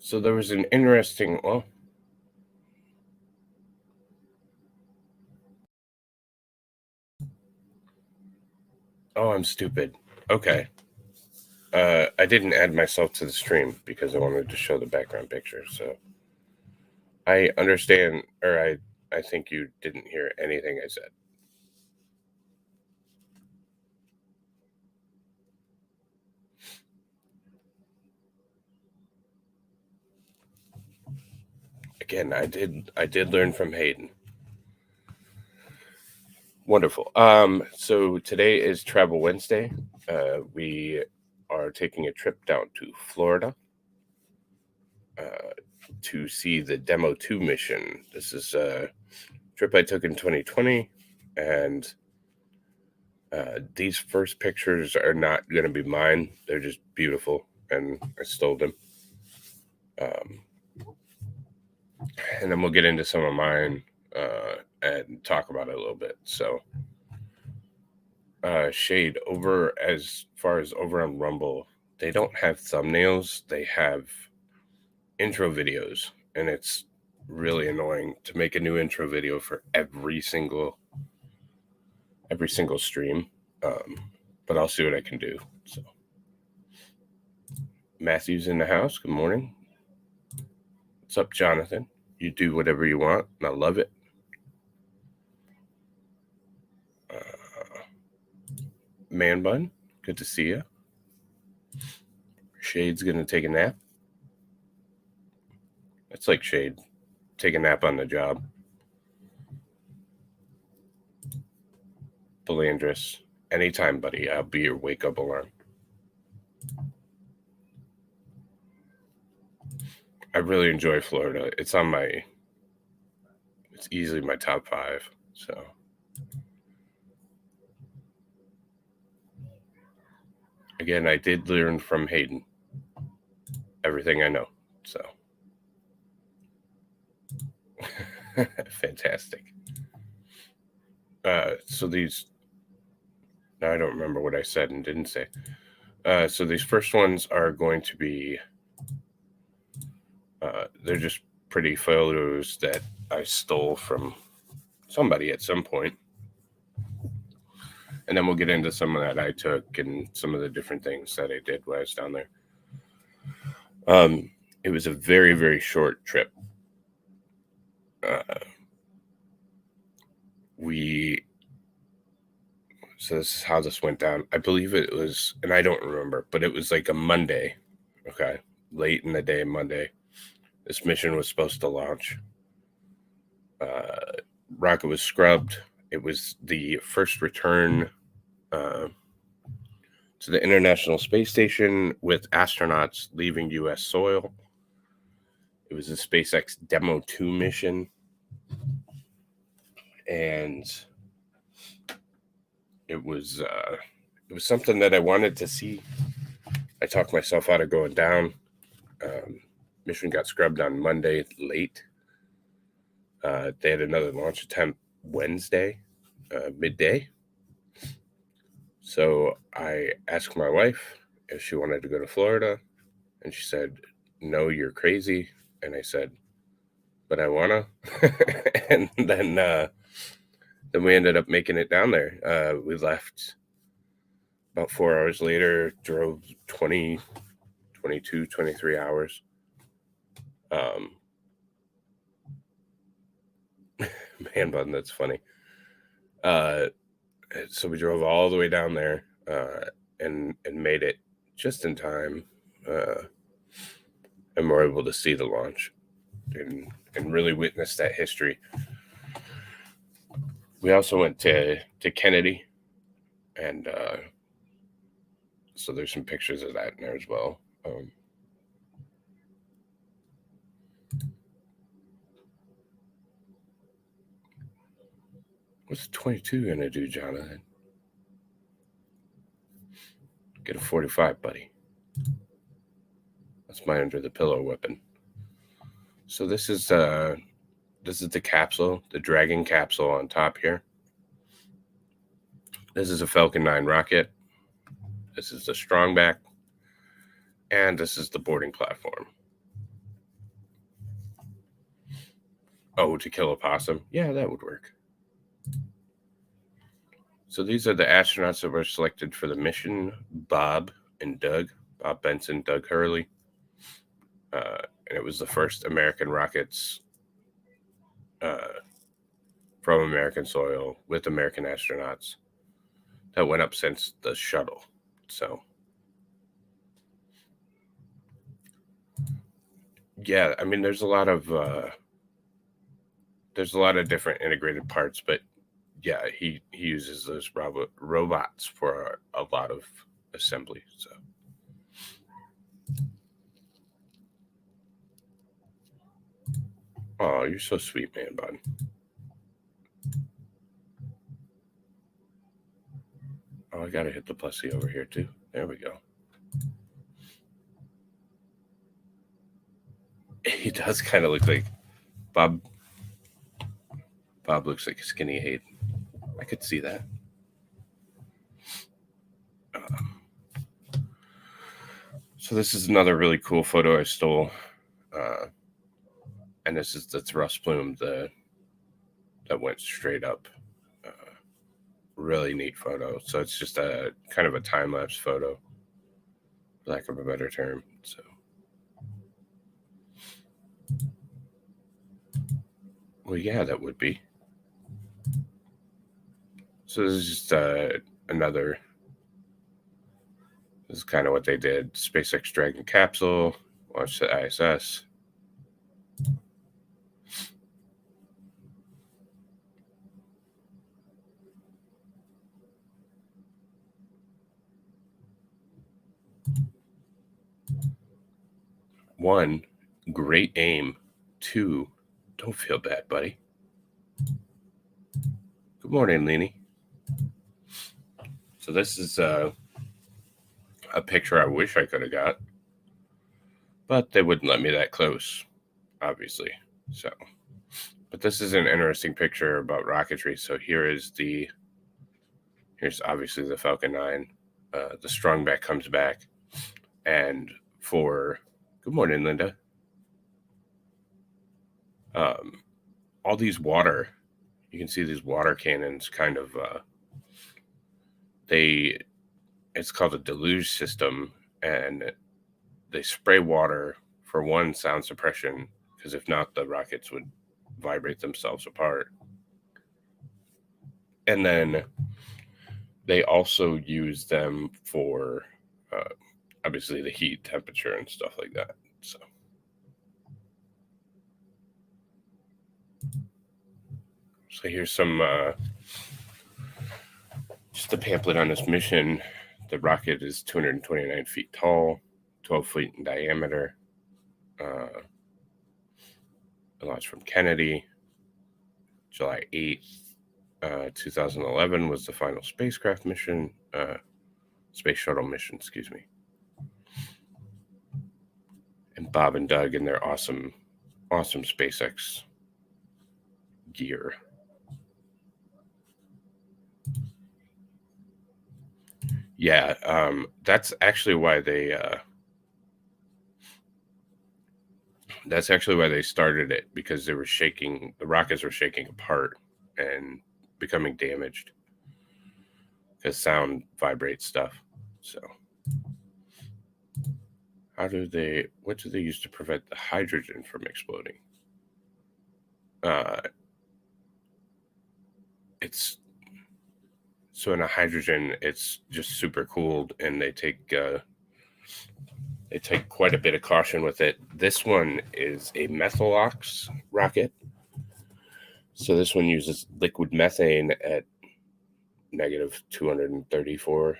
So there was an interesting, well, oh, I'm stupid. Okay. I didn't add myself to the stream because I wanted to show the background picture. So I understand, or I think you didn't hear anything I said. Again, I did learn from Hayden. Wonderful. So today is Travel Wednesday. We are taking a trip down to Florida to see the Demo 2 mission. This is a trip I took in 2020, and these first pictures are not going to be mine. They're just beautiful, and I stole them. And then we'll get into some of mine and talk about it a little bit. So, Shade, over as far as over on Rumble, they don't have thumbnails. They have intro videos, and it's really annoying to make a new intro video for every single stream. But I'll see what I can do. So, Matthew's in the house. Good morning. What's up, Jonathan? You do whatever you want, and I love it. Man Bun, good to see you. Shade's gonna take a nap. It's like Shade, take a nap on the job. Belandris, anytime, buddy. I'll be your wake-up alarm. I really enjoy Florida. It's easily my top 5. So again, I did learn from Hayden everything I know. So fantastic. So these, now I don't remember what I said and didn't say. So these first ones are going to be, they're just pretty photos that I stole from somebody at some point. And then we'll get into some of that I took and some of the different things that I did while I was down there. It was a very, very short trip. So this is how this went down. I believe it was, and I don't remember, but it was like a Monday. Okay. Late in the day, Monday. This mission was supposed to launch. Rocket was scrubbed. It was the first return to the International Space Station with astronauts leaving U.S. soil. It was a SpaceX Demo 2 mission. And it was something that I wanted to see. I talked myself out of going down. Mission got scrubbed on Monday late. They had another launch attempt Wednesday, midday. So I asked my wife if she wanted to go to Florida, and she said, "No, you're crazy." And I said, "But I wanna." And then we ended up making it down there. We left about 4 hours later, drove 20, 22, 23 hours. Man bun, that's funny. So we drove all the way down there and made it just in time. And we're able to see the launch and really witness that history. We also went to Kennedy, and so there's some pictures of that in there as well. What's 22 gonna do, Jonathan? Get a 45, buddy. That's my under the pillow weapon. So this is the capsule, the Dragon capsule on top here. This is a Falcon 9 rocket. This is the strongback, and this is the boarding platform. Oh, to kill a possum? Yeah, that would work. So these are the astronauts that were selected for the mission: Bob and Doug. Bob Benson, Doug Hurley. And it was the first American rockets uh, from American soil with American astronauts that went up since the shuttle. So, yeah, I mean, there's a lot of different integrated parts, but yeah, he uses those robots for a lot of assembly. So, oh, you're so sweet, man, bud. Oh, I gotta hit the plussy over here too. There we go. He does kind of look like Bob. Bob looks like a skinny Hayden. I could see that. So this is another really cool photo I stole, and this is the thrust plume that went straight up. Really neat photo. So it's just a kind of a time lapse photo, for lack of a better term. So, well, yeah, that would be. So this is just another. This is kind of what they did. SpaceX Dragon capsule launched the ISS. One, great aim. Two, don't feel bad, buddy. Good morning, Leanie. So this is a picture I wish I could have got, but they wouldn't let me that close, obviously. So, but this is an interesting picture about rocketry. So here's obviously the Falcon 9. The strong back comes back, and for good morning, Linda. All these water, you can see these water cannons kind of it's called a deluge system, and they spray water for one, sound suppression, because if not, the rockets would vibrate themselves apart. And then they also use them for obviously the heat, temperature, and stuff like that. So here's some just a pamphlet on this mission. The rocket is 229 feet tall, 12 feet in diameter. It launched from Kennedy. July 8th, 2011 was the final spacecraft mission, space shuttle mission, excuse me. And Bob and Doug in their awesome SpaceX gear. Yeah, that's actually why they started it, because they were shaking. The rockets were shaking apart and becoming damaged because sound vibrates stuff. So, what do they use to prevent the hydrogen from exploding? It's so in a hydrogen, it's just super cooled, and they take quite a bit of caution with it. This one is a methalox rocket. So this one uses liquid methane at negative 234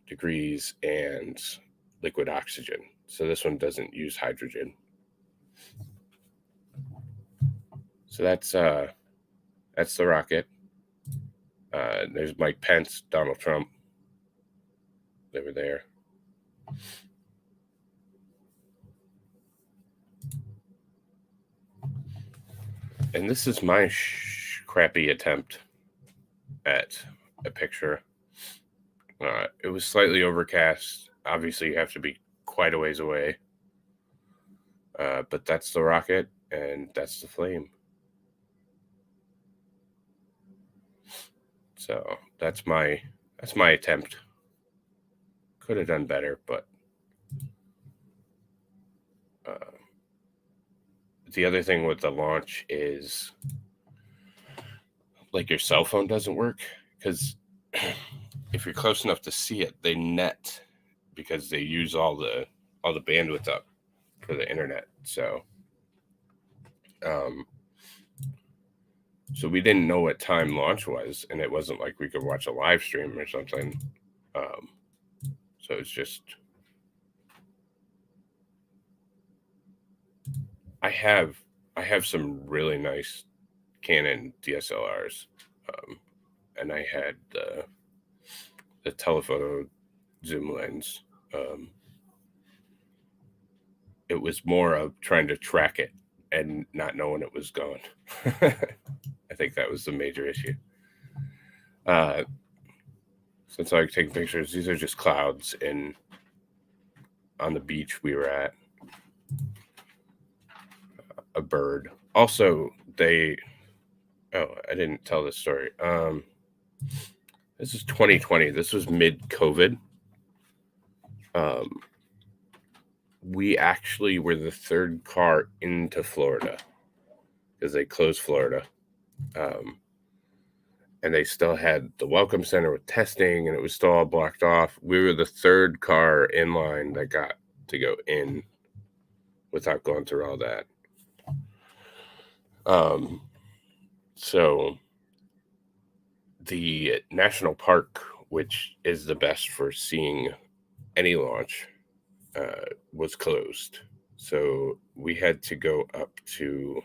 degrees and liquid oxygen. So this one doesn't use hydrogen. So that's the rocket. There's Mike Pence, Donald Trump. They were there. And this is my crappy attempt at a picture. It was slightly overcast. Obviously, you have to be quite a ways away. But that's the rocket. and that's the flame. So that's my attempt. Could have done better, but the other thing with the launch is like your cell phone doesn't work because if you're close enough to see it, they net because they use all the bandwidth up for the internet. So so we didn't know what time launch was, and it wasn't like we could watch a live stream or something. So it's just I have some really nice Canon DSLRs, and I had the telephoto zoom lens. It was more of trying to track it and not knowing it was gone. I think that was the major issue. Since I like taking pictures, these are just clouds on the beach we were at. A bird. Also, I didn't tell this story. This is 2020. This was mid-COVID. We actually were the third car into Florida because they closed Florida. And they still had the welcome center with testing, and it was still all blocked off. We were the third car in line that got to go in without going through all that. So the national park, which is the best for seeing any launch, was closed. So we had to go up to,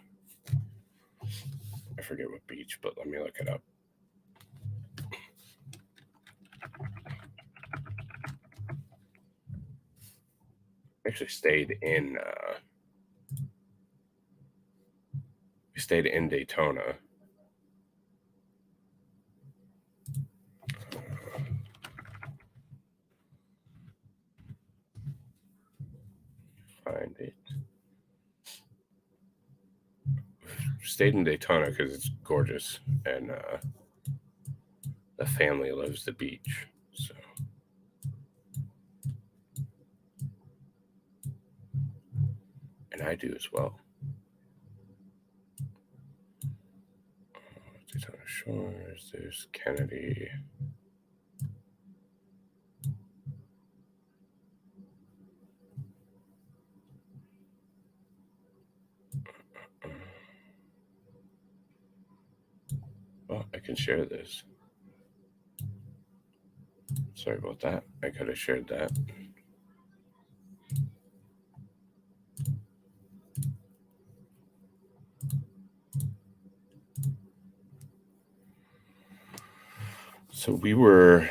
I forget what beach, but let me look it up. Actually stayed in Daytona. Find it. Stayed in Daytona because it's gorgeous, and the family loves the beach. So, and I do as well. Daytona Shores. There's Kennedy. Well, I can share this. Sorry about that. I could have shared that. So we were,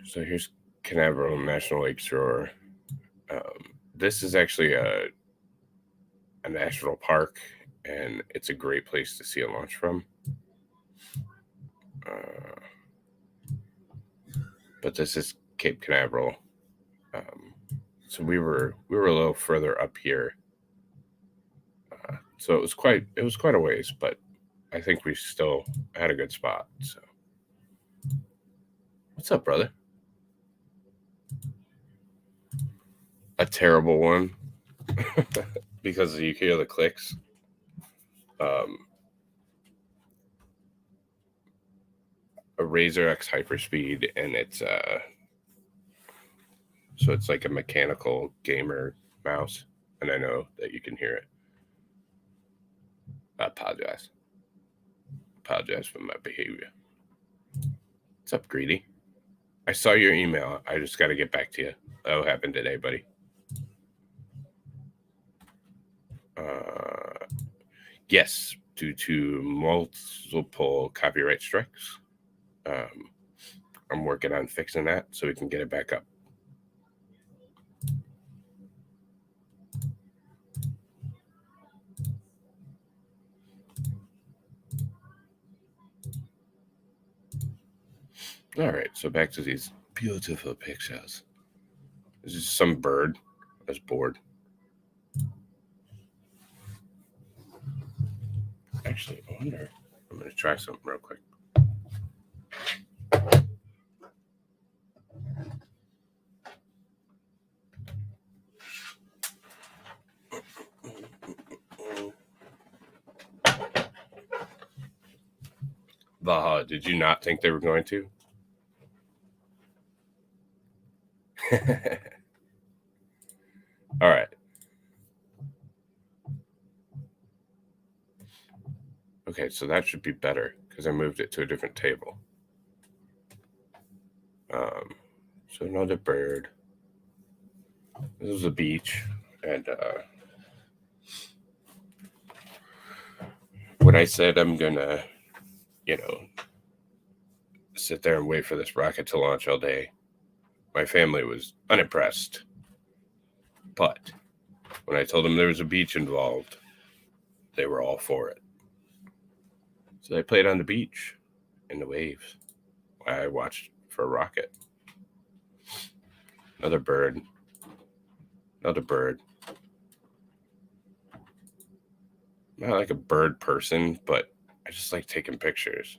so here's Canaveral National Lakeshore. This is actually a national park, and it's a great place to see a launch from. But this is Cape Canaveral. So we were a little further up here. So it was quite a ways, but I think we still had a good spot. So what's up, brother? A terrible one because you hear the clicks. A Razer X Hyperspeed, and it's so it's like a mechanical gamer mouse, and I know that you can hear it. I apologize for my behavior. What's up, Greedy? I saw your email. I just got to get back to you. That'll happen today, buddy. Yes, due to multiple copyright strikes. I'm working on fixing that so we can get it back up. All right, so back to these beautiful pictures. This is some bird. was bored. Actually, I wonder. I'm going to try something real quick. Vaha, did you not think they were going to? All right. Okay, so that should be better because I moved it to a different table. So another bird. This is a beach, and when I said I'm gonna, sit there and wait for this rocket to launch all day, my family was unimpressed. But when I told them there was a beach involved, they were all for it. So they played on the beach in the waves. I watched for a rocket. Another bird. Another bird. I'm not like a bird person, but I just like taking pictures.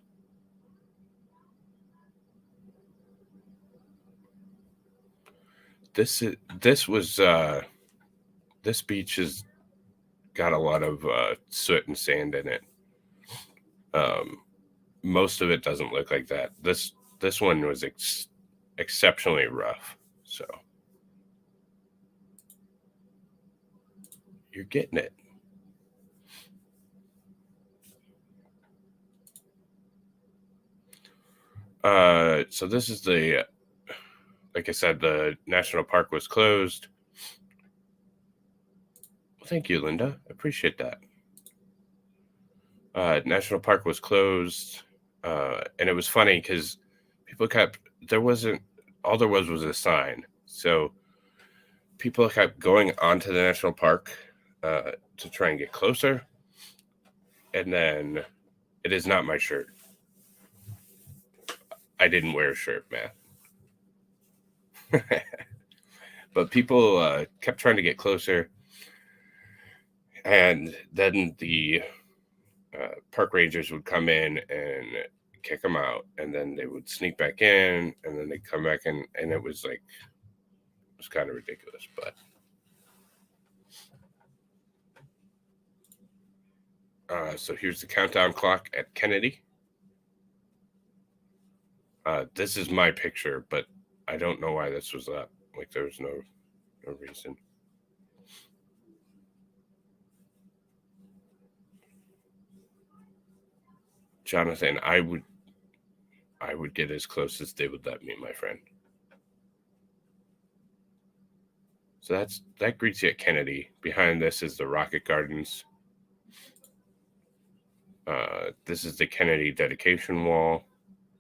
This beach has got a lot of soot and sand in it. Most of it doesn't look like that. This one was exceptionally rough. So you're getting it. So this is like I said, the national park was closed. Well, thank you, Linda. I appreciate that. National park was closed, and it was funny because people all there was a sign. So people kept going onto the national park to try and get closer, and then it is not my shirt. I didn't wear a shirt, Matt. But people kept trying to get closer, and then the park rangers would come in and kick them out, and then they would sneak back in, and then they'd come back in, and it was kind of ridiculous. But so here's the countdown clock at Kennedy. This is my picture, but I don't know why this was up. Like, there was no reason. Jonathan, I would get as close as they would let me, my friend. So that greets you at Kennedy. Behind this is the Rocket Gardens. This is the Kennedy dedication wall.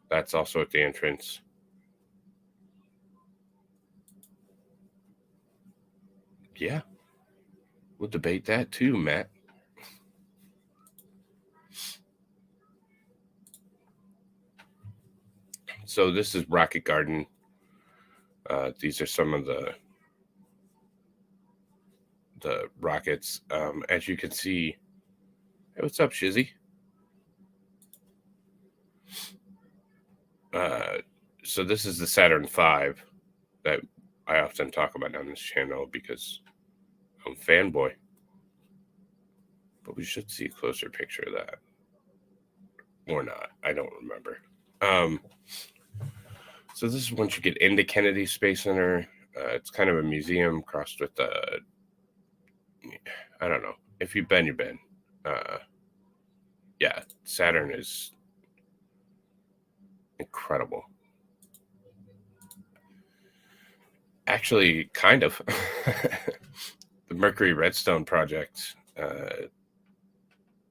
That's also at the entrance. Yeah, we'll debate that too, Matt. So this is Rocket Garden. These are some of the rockets. As you can see, hey, what's up, Shizzy? So this is the Saturn V that I often talk about on this channel because I'm a fanboy. But we should see a closer picture of that. Or not. I don't remember. So this is once you get into Kennedy Space Center. It's kind of a museum crossed with I don't know. If you've been, you've been. Yeah, Saturn is incredible. Actually, kind of. The Mercury Redstone project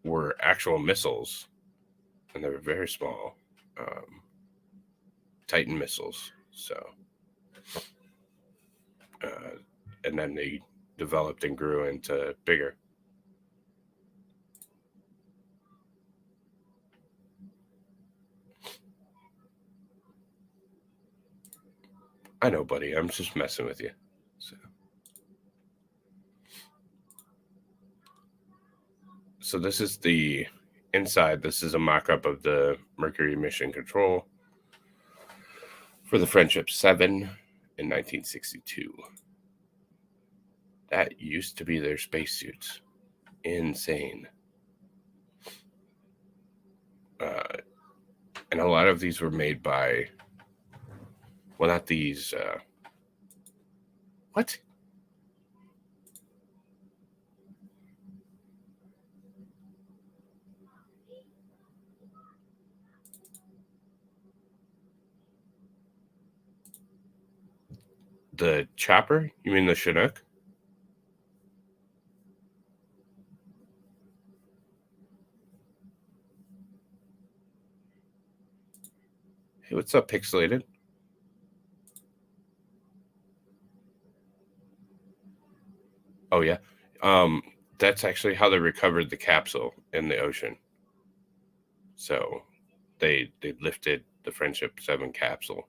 were actual missiles, and they were very small. Titan missiles. So, and then they developed and grew into bigger. I know, buddy. I'm just messing with you. So, So this is the inside. This is a mock-up of the Mercury mission control for the Friendship 7 in 1962. That used to be their spacesuits. Insane. And a lot of these were made by, well, not these. What? The chopper? You mean the Chinook? Hey, what's up, Pixelated? Oh, yeah. That's actually how they recovered the capsule in the ocean. So they lifted the Friendship 7 capsule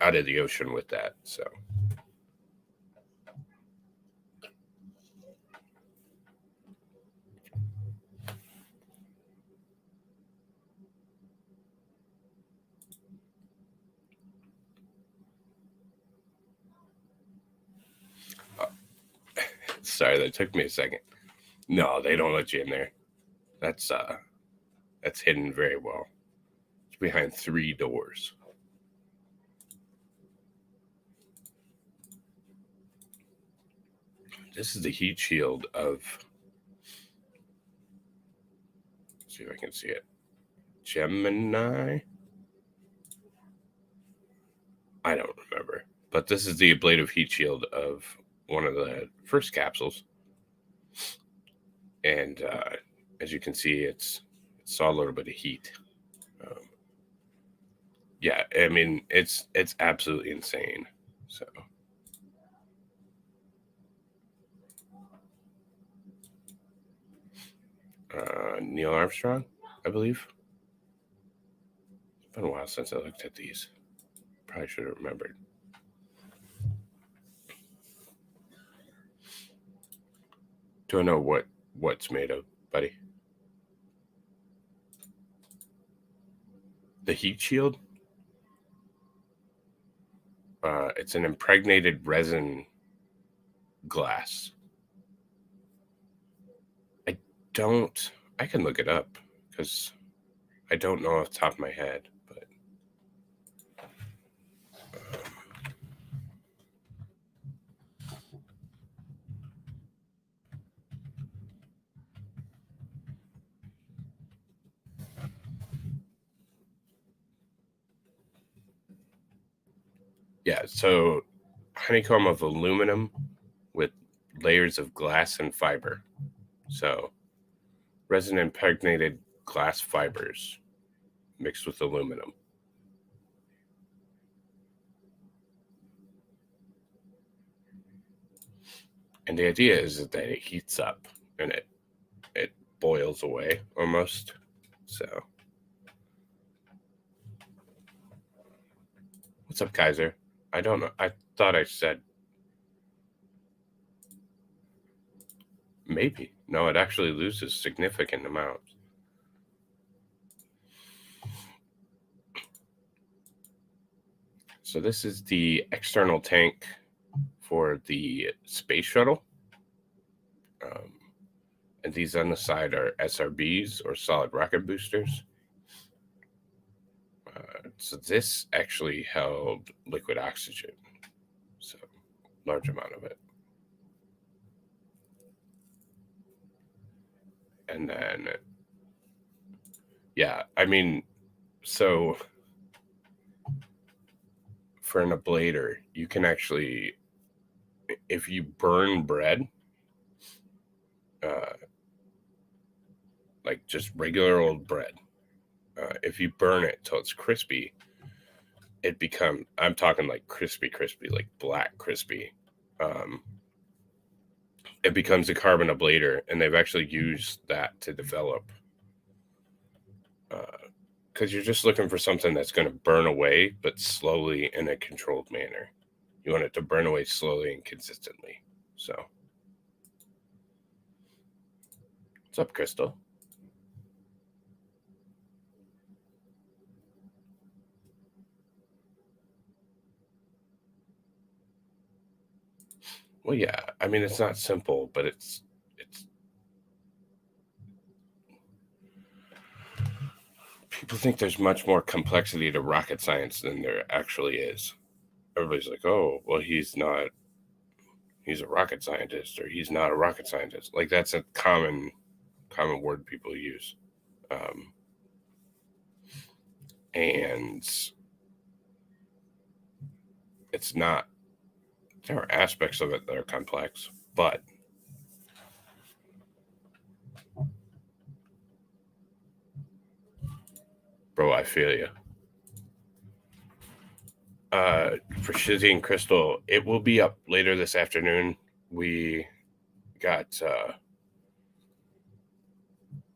out of the ocean with that. So sorry, that took me a second. No, they don't let you in there. That's hidden very well. It's behind 3 doors. This is the heat shield of, let's see if I can see it. Gemini? I don't remember. But this is the ablative heat shield of one of the first capsules. And as you can see, it saw a little bit of heat. Yeah, I mean, it's absolutely insane. So Neil Armstrong, I believe. It's been a while since I looked at these. Probably should have remembered. Do I know what's made of, buddy? The heat shield? It's an impregnated resin glass. I can look it up because I don't know off the top of my head, but yeah, so honeycomb of aluminum with layers of glass and fiber. So resin impregnated glass fibers mixed with aluminum. And the idea is that it heats up and it boils away almost. So what's up, Kaiser? I don't know. I thought I said maybe. No, it actually loses significant amounts. So this is the external tank for the space shuttle. And these on the side are SRBs, or solid rocket boosters. So this actually held liquid oxygen, so large amount of it. And then, yeah, I mean, so for an ablator, you can actually, if you burn bread, like just regular old bread, if you burn it till it's crispy, I'm talking like crispy, like black crispy. It becomes a carbon ablator, and they've actually used that to develop, because you're just looking for something that's going to burn away, but slowly in a controlled manner. You want it to burn away slowly and consistently. So What's up, Crystal? Well, yeah. I mean, it's not simple, but it's people think there's much more complexity to rocket science than there actually is. Everybody's like, "Oh, well, he's a rocket scientist, or he's not a rocket scientist." Like that's a common word people use, um, and it's not. There are aspects of it that are complex, but bro, I feel you. For Shizzy and Crystal, it will be up later this afternoon. We got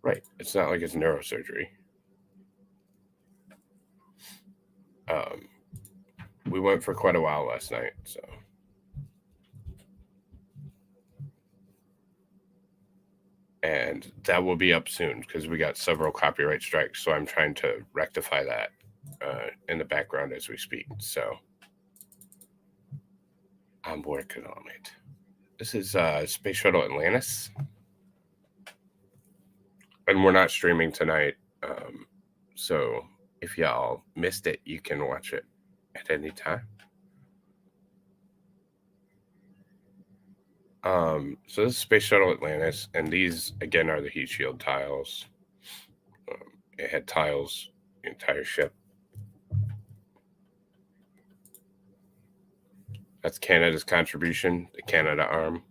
right. It's not like it's neurosurgery. Um, we went for quite a while last night, so. And that will be up soon because we got several copyright strikes. So I'm trying to rectify that in the background as we speak. So I'm working on it. This is Space Shuttle Atlantis, and we're not streaming tonight. So if y'all missed it, you can watch it at any time. So this is Space Shuttle Atlantis, and these again are the heat shield tiles. It had tiles the entire ship. That's Canada's contribution, the Canada arm.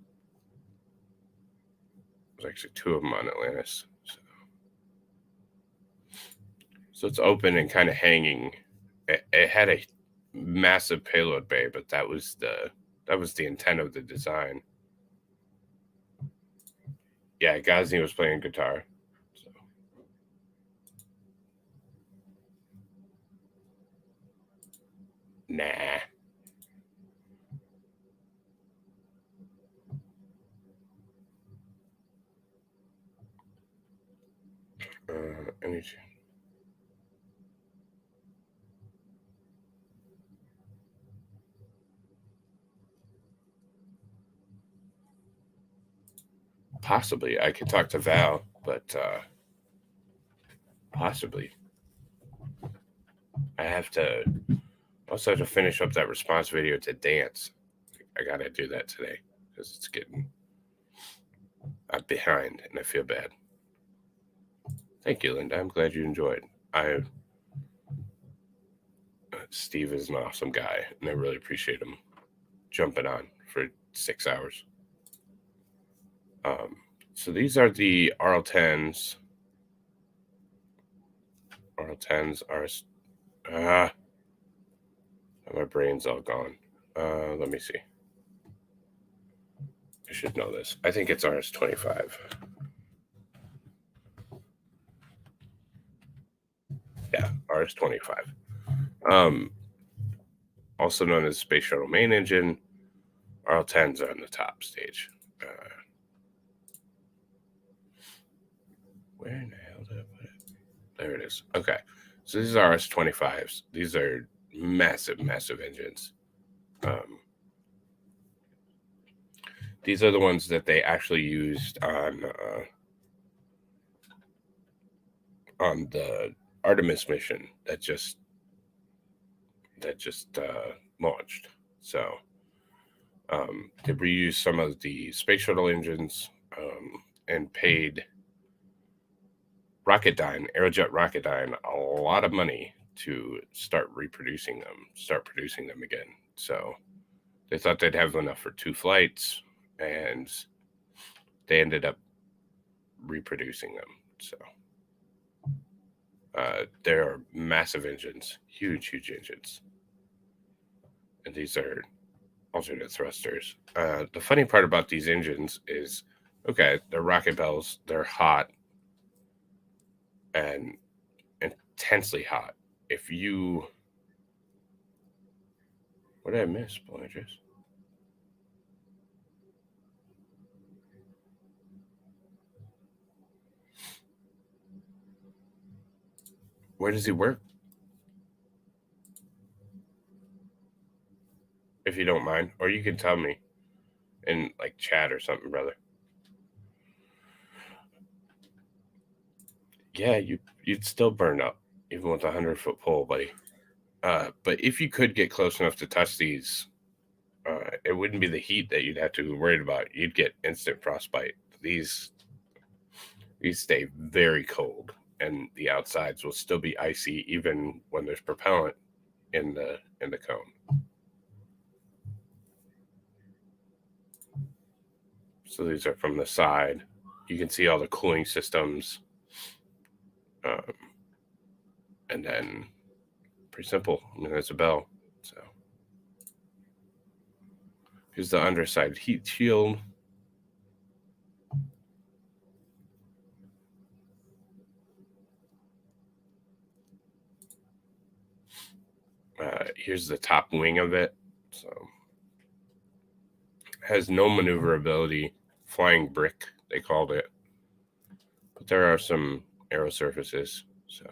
There's actually two of them on Atlantis. So it's open and kind of hanging. It had a massive payload bay, but that was the intent of the design. Yeah, Ghazni was playing guitar. So. Nah. Energy. Possibly. I could talk to Val, but possibly. I also have to finish up that response video to dance. I gotta do that today because it's getting I'm behind and I feel bad. Thank you, Linda. I'm glad you enjoyed. Steve is an awesome guy, and I really appreciate him jumping on for 6 hours. So these are the RL10s. RL10s are. My brain's all gone. Let me see. I should know this. I think it's RS25. Yeah, RS25. Also known as Space Shuttle Main Engine. RL10s are on the top stage. Where in the hell did I put it? There it is. Okay. So these are RS25s. These are massive, massive engines. These are the ones that they actually used on the Artemis mission that just launched. So they reused some of the space shuttle engines and paid Rocketdyne, Aerojet Rocketdyne, a lot of money to start producing them again. So they thought they'd have enough for 2 flights, and they ended up reproducing them. So there are massive engines, huge engines. And these are alternate thrusters. The funny part about these engines is, okay, they're rocket bells, they're hot and intensely hot. What did I miss, Beatrice? Where does he work? If you don't mind, or you can tell me in like chat or something, brother. Yeah, you'd still burn up even with a 100-foot pole, buddy. But if you could get close enough to touch these, it wouldn't be the heat that you'd have to be worried about. You'd get instant frostbite. These stay very cold, and the outsides will still be icy even when there's propellant in the cone. So these are from the side. You can see all the cooling systems, um, and then pretty simple. I mean, there's a bell. So here's the underside heat shield. Here's the top wing of it. So has no maneuverability, flying brick they called it, but there are some aero surfaces. So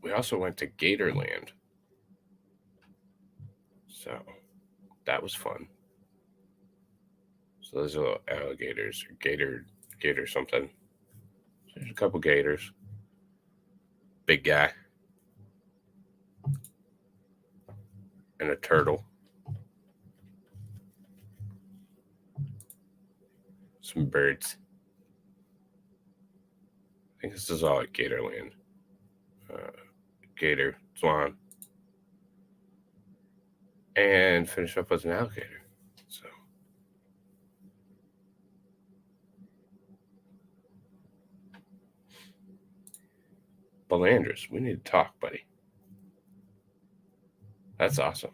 we also went to Gatorland, so that was fun. So those are little alligators, or gator something. So there's a couple gators. Big guy and a turtle. Some birds. I think this is all at Gatorland. Gator, swan, and finish up with an alligator. So Belandris, we need to talk, buddy. That's awesome.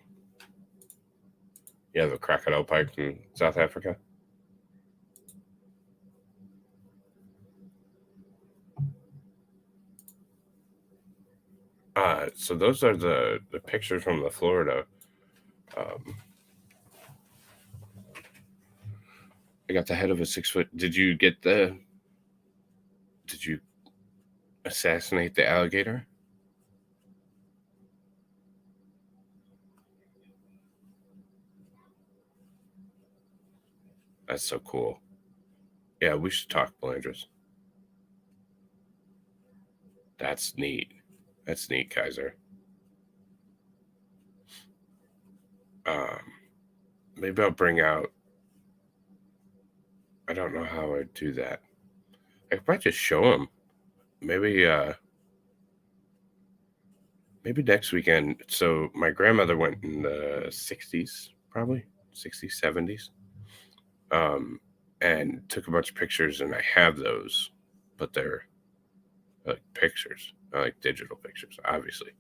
You have a crocodile pike from South Africa? So those are the pictures from the Florida. I got the head of a 6-foot. Did you assassinate the alligator? That's so cool. Yeah, we should talk, Belandris. That's neat. That's neat, Kaiser. Maybe I'll bring out. I don't know how I'd do that. I could probably just show him. Maybe maybe next weekend. So my grandmother went in the 60s, probably 60s, 70s, and took a bunch of pictures, and I have those, but they're like pictures, not like digital pictures, obviously.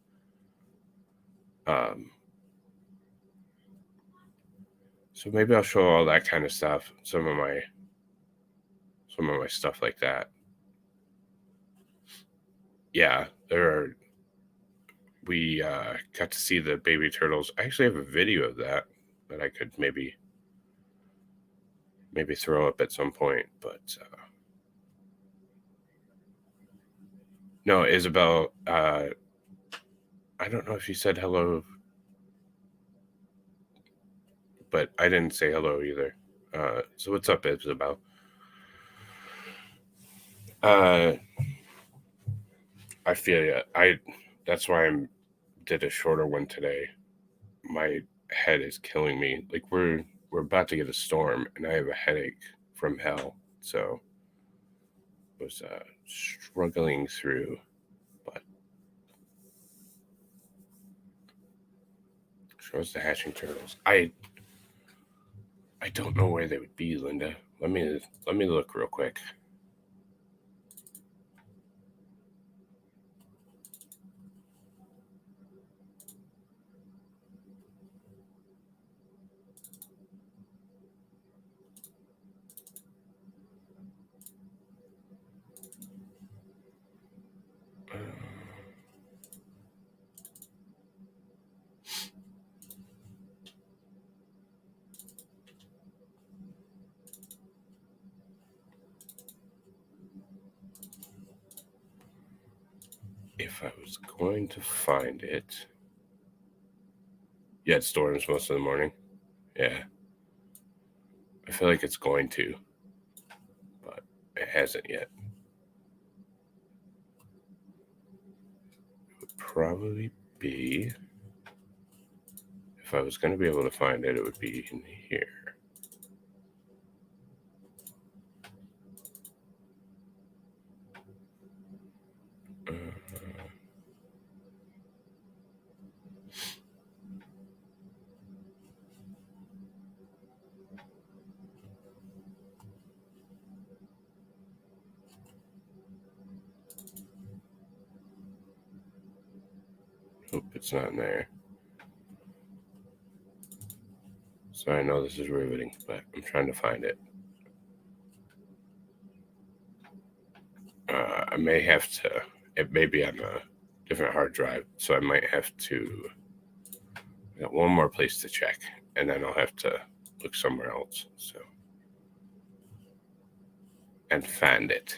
So maybe I'll show all that kind of stuff, some of my stuff like that. Yeah, we got to see the baby turtles. I actually have a video of that I could maybe throw up at some point, but no, Isabel, I don't know if you said hello, but I didn't say hello either. So what's up, Isabel? I feel you. That's why I did a shorter one today. My head is killing me. Like we're about to get a storm, and I have a headache from hell. So I was struggling through, but shows the hatching turtles. I don't know where they would be, Linda. Let me look real quick. if I was going to find it. Yeah, it storms most of the morning. Yeah. I feel like it's going to, but it hasn't yet. It would probably be, if I was going to be able to find it, it would be in here. Nope, it's not in there. So I know this is riveting, but I'm trying to find it. I may have to, it may be on a different hard drive, so I might have to, I got one more place to check, and then I'll have to look somewhere else. So, and find it.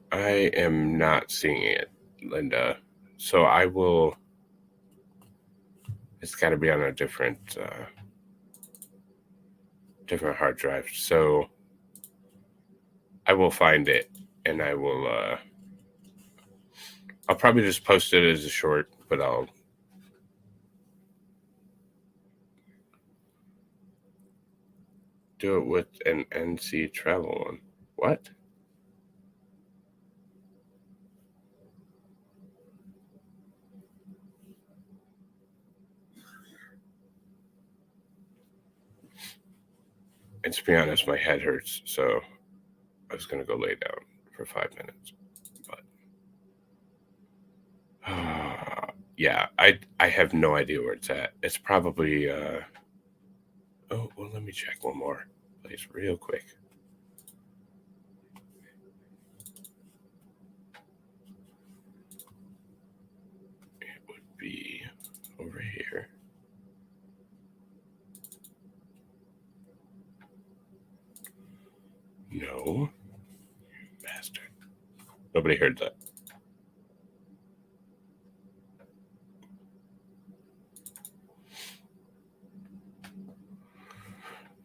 I am not seeing it, Linda. So I will. It's got to be on a different hard drive. So I will find it, and I will. I'll probably just post it as a short, but I'll. Do it with an NC travel one. What? And to be honest, my head hurts, so I was gonna go lay down for 5 minutes. But yeah, I have no idea where it's at. It's probably oh well, let me check one more place real quick. It would be over here. No, bastard. Nobody heard that.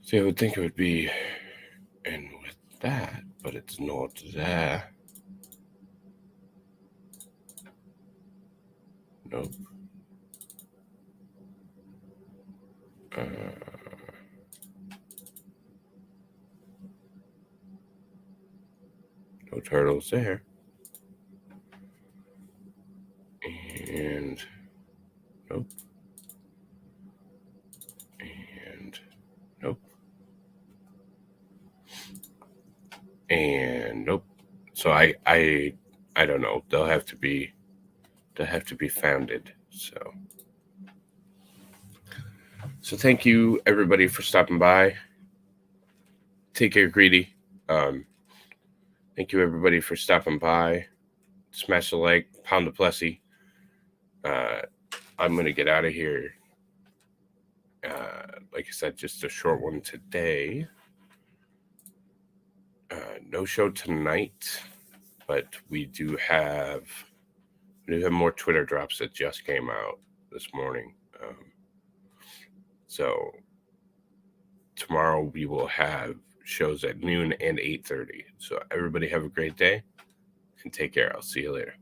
See, I would think it would be in with that, but it's not there. Nope. No turtles there. And nope. And nope. And nope. So I don't know. They'll have to be founded. So thank you everybody for stopping by. Take care, Greedy. Thank you everybody for stopping by. Smash the like, pound the plussy. I'm gonna get out of here. Like I said, just a short one today. No show tonight, but we do have more Twitter drops that just came out this morning. So tomorrow we will have shows at noon and 8:30. So everybody have a great day and take care. I'll see you later.